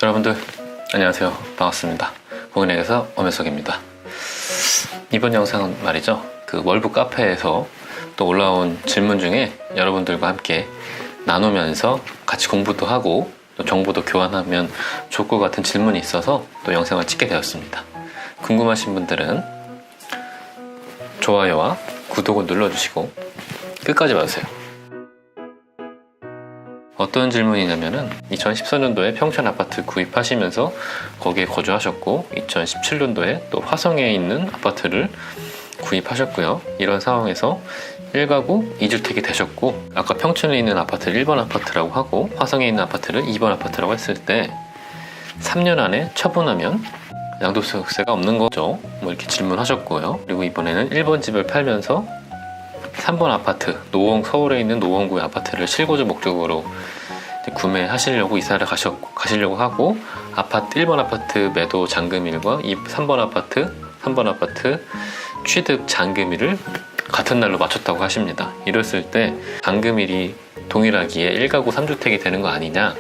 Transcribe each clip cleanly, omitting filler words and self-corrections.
여러분들 안녕하세요. 반갑습니다. 공인회계사 엄혜석입니다. 이번 영상은 말이죠, 그 월북 카페에서 또 올라온 질문 중에 여러분들과 함께 나누면서 같이 공부도 하고 또 정보도 교환하면 좋을 것 같은 질문이 있어서 또 영상을 찍게 되었습니다. 궁금하신 분들은 좋아요와 구독을 눌러주시고 끝까지 봐주세요. 어떤 질문이냐면은 2014년도에 평촌 아파트 구입하시면서 거기에 거주하셨고 2017년도에 또 화성에 있는 아파트를 구입하셨고요. 이런 상황에서 1가구 2주택이 되셨고, 아까 평촌에 있는 아파트를 1번 아파트라고 하고 화성에 있는 아파트를 2번 아파트라고 했을 때 3년 안에 처분하면 양도소득세가 없는 거죠? 뭐 이렇게 질문하셨고요. 그리고 이번에는 1번 집을 팔면서 3번 아파트, 서울에 있는 노원구의 아파트를 실거주 목적으로 구매하시려고 이사를 가시려고 하고, 1번 아파트 매도 잔금일과 3번 아파트 취득 잔금일을 같은 날로 맞췄다고 하십니다. 이랬을 때 잔금일이 동일하기에 1가구 3주택이 되는 거 아니냐,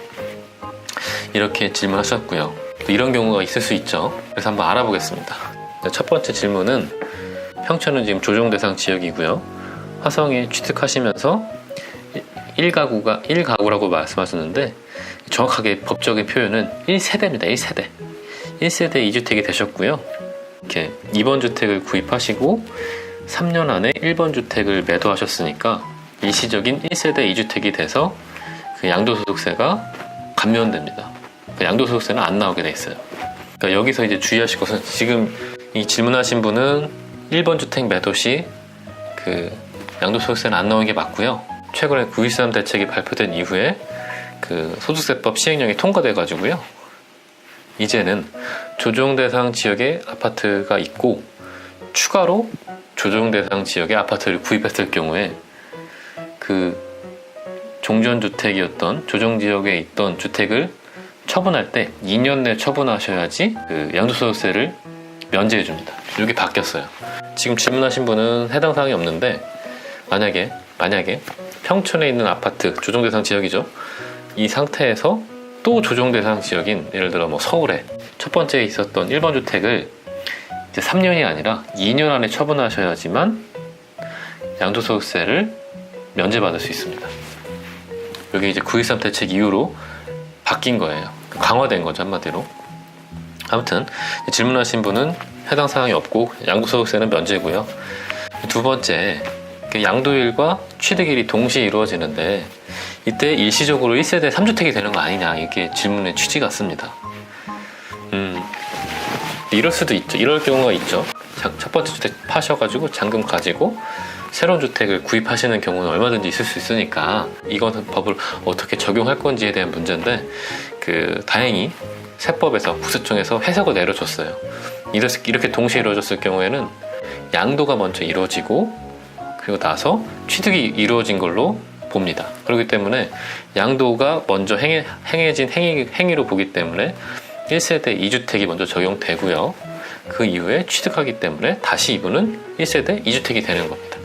이렇게 질문하셨고요. 또 이런 경우가 있을 수 있죠. 그래서 한번 알아보겠습니다. 첫 번째 질문은, 평촌은 지금 조정 대상 지역이고요. 화성에 취득하시면서 1가구라고 말씀하셨는데, 정확하게 법적인 표현은 1세대입니다. 1세대 2주택이 되셨고요. 이렇게 2번 주택을 구입하시고 3년 안에 1번 주택을 매도하셨으니까 일시적인 1세대 2주택이 돼서 그 양도소득세가 감면됩니다. 그 양도소득세는 안 나오게 돼 있어요. 그러니까 여기서 이제 주의하실 것은, 지금 이 질문하신 분은 1번 주택 매도 시 그 양도소득세는 안 나오는 게 맞고요. 최근에 9.13 대책이 발표된 이후에 그 소득세법 시행령이 통과돼 가지고요, 이제는 조정대상 지역에 아파트가 있고 추가로 조정대상 지역에 아파트를 구입했을 경우에 그 종전주택이었던 조정지역에 있던 주택을 처분할 때 2년 내 처분하셔야지 그 양도소득세를 면제해 줍니다. 이게 바뀌었어요. 지금 질문하신 분은 해당 사항이 없는데, 만약에 평촌에 있는 아파트, 조정대상 지역이죠. 이 상태에서 또 조정대상 지역인, 예를 들어 뭐 서울에 첫 번째에 있었던 1번 주택을 이제 3년이 아니라 2년 안에 처분하셔야지만 양도소득세를 면제받을 수 있습니다. 여기 이제 9.13 대책 이후로 바뀐 거예요. 강화된 거죠, 한마디로. 아무튼 질문하신 분은 해당 사항이 없고 양도소득세는 면제고요. 두 번째, 양도일과 취득일이 동시에 이루어지는데 이때 일시적으로 1세대 3주택이 되는 거 아니냐, 이게 질문의 취지 같습니다. 이럴 수도 있죠. 이럴 경우가 있죠. 첫 번째 주택 파셔가지고 잔금 가지고 새로운 주택을 구입하시는 경우는 얼마든지 있을 수 있으니까, 이거는 법을 어떻게 적용할 건지에 대한 문제인데, 다행히 세법에서 국세청에서 해석을 내려줬어요. 이렇게 동시에 이루어졌을 경우에는 양도가 먼저 이루어지고 그리고 나서 취득이 이루어진 걸로 봅니다. 그렇기 때문에 양도가 먼저 행해진 행위로 보기 때문에 1세대 2주택이 먼저 적용되고요. 그 이후에 취득하기 때문에 다시 이분은 1세대 2주택이 되는 겁니다.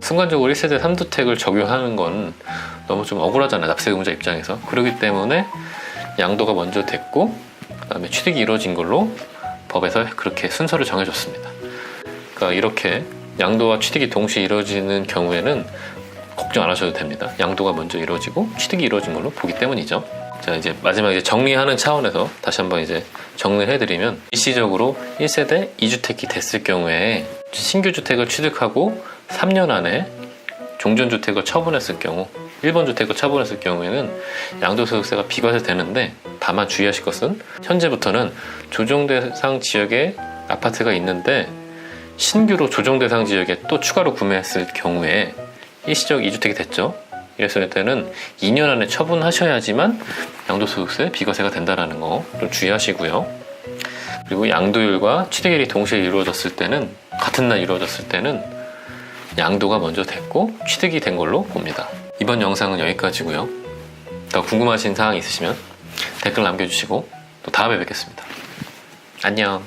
순간적으로 1세대 3주택을 적용하는 건 너무 좀 억울하잖아요, 납세의무자 입장에서. 그렇기 때문에 양도가 먼저 됐고 그 다음에 취득이 이루어진 걸로 법에서 그렇게 순서를 정해줬습니다. 그러니까 이렇게 양도와 취득이 동시에 이루어지는 경우에는 걱정 안 하셔도 됩니다. 양도가 먼저 이루어지고 취득이 이루어진 걸로 보기 때문이죠. 자, 이제 마지막에 정리하는 차원에서 다시 한번 이제 정리를 해드리면, 일시적으로 1세대 2주택이 됐을 경우에 신규 주택을 취득하고 3년 안에 종전주택을 처분했을 경우, 1번 주택을 처분했을 경우에는 양도소득세가 비과세되는데, 다만 주의하실 것은 현재부터는 조정대상 지역에 아파트가 있는데 신규로 조정대상 지역에 또 추가로 구매했을 경우에 일시적 2주택이 됐죠. 이랬을 때는 2년 안에 처분하셔야지만 양도소득세 비과세가 된다는 거 좀 주의하시고요. 그리고 양도일과 취득일이 동시에 이루어졌을 때는, 같은 날 이루어졌을 때는 양도가 먼저 됐고 취득이 된 걸로 봅니다. 이번 영상은 여기까지고요. 더 궁금하신 사항 있으시면 댓글 남겨주시고 또 다음에 뵙겠습니다. 안녕.